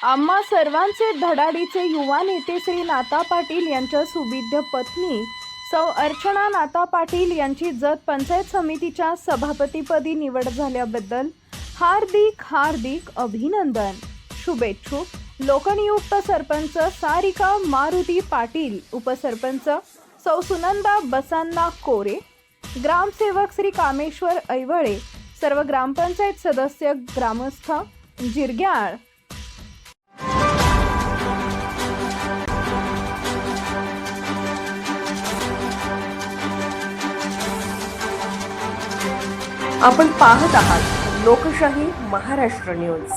आम्हा सर्वांचे धडाडीचे युवा नेते श्री नाता पाटील यांच्या सुविद्य पत्नी सौ अर्चना नाता पाटील यांची जत पंचायत समितीच्या सभापतीपदी निवड झाल्याबद्दल हार्दिक हार्दिक अभिनंदन. शुभेच्छुक लोकनियुक्त सरपंच सारिका मारुती पाटील, उपसरपंच सौ सुनंदा बसांना कोरे, ग्रामसेवक श्री कामेश्वर ऐवळे, सर्व ग्रामपंचायत सदस्य, ग्रामस्थ जिरग्याळ. आपण पाहत आहात लोकशाही महाराष्ट्र न्यूज.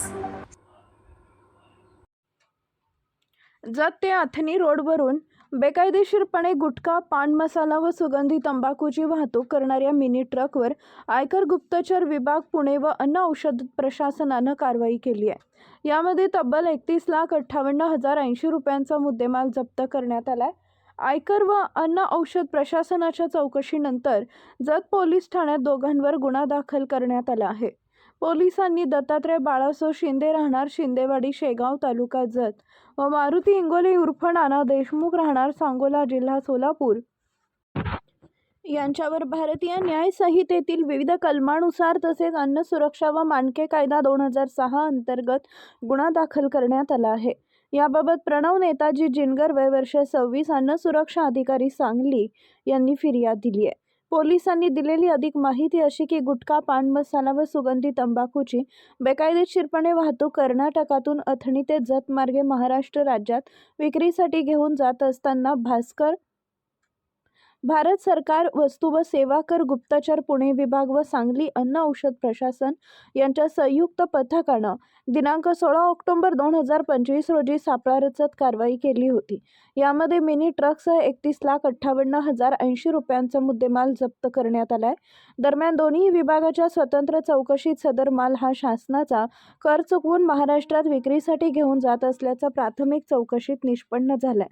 जत ते अथणी रोडवरून बेकायदेशीरपणे गुटखा, पान मसाला व सुगंधी तंबाखूची वाहतूक करणाऱ्या मिनी ट्रकवर आयकर गुप्तचर विभाग पुणे व अन्न औषध प्रशासनानं कारवाई केली आहे. यामध्ये तब्बल 31,58,080 रुपयांचा मुद्देमाल जप्त करण्यात आलाय. आयकर व अन्न औषध प्रशासनाच्या चौकशीनंतर जत पोलीस ठाण्यात दोघांवर गुन्हा दाखल करण्यात आला आहे. पोलिसांनी दत्तात्रय बाळासो शिंदे राहणार शिंदेवाडी, शेगाव, तालुका जत व मारुती इंगोले उर्फ नाना देशमुख राहणार सांगोला, जिल्हा सोलापूर यांच्यावर भारतीय न्याय संहितेतील विविध कलमानुसार तसेच अन्न सुरक्षा व मानके कायदा 2006 अंतर्गत गुन्हा दाखल करण्यात आला आहे. याबाबत प्रणव नेताजी जिनगर, वय वर्ष 26, अन्न सुरक्षा अधिकारी, सांगली यांनी फिर्याद दिली आहे. पोलिसांनी दिलेली अधिक माहिती अशी की गुटखा, पान मसाला व सुगंधी तंबाखूची बेकायदेशीरपणे वाहतूक कर्नाटकातून अथणी ते जत मार्गे महाराष्ट्र राज्यात विक्रीसाठी घेऊन जात असताना भारत सरकार वस्तू व सेवा कर गुप्तचर पुणे विभाग व सांगली अन्न औषध प्रशासन यांच्या संयुक्त पथकानं दिनांक 16 ऑक्टोबर 2025 रोजी सापळा रचत कारवाई केली होती. यामध्ये मिनी ट्रकसह 31,58,080 रुपयांचा मुद्देमाल जप्त करण्यात आलाय. दरम्यान दोन्ही विभागाच्या स्वतंत्र चौकशीत सदर माल हा शासनाचा कर चुकवून महाराष्ट्रात विक्रीसाठी घेऊन जात असल्याचा प्राथमिक चौकशीत निष्पन्न झालाय.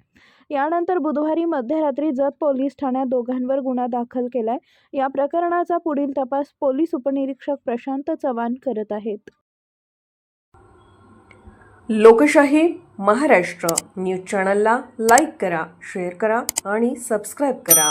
यानंतर बुधवारी मध्यरात्री जत पोलीस ठाण्यात दोघांवर गुन्हा दाखल केलाय. या प्रकरणाचा पुढील तपास पोलीस उपनिरीक्षक प्रशांत चव्हाण करत आहेत. लोकशाही महाराष्ट्र न्यूज चॅनलला लाईक करा, शेअर करा आणि सबस्क्राईब करा.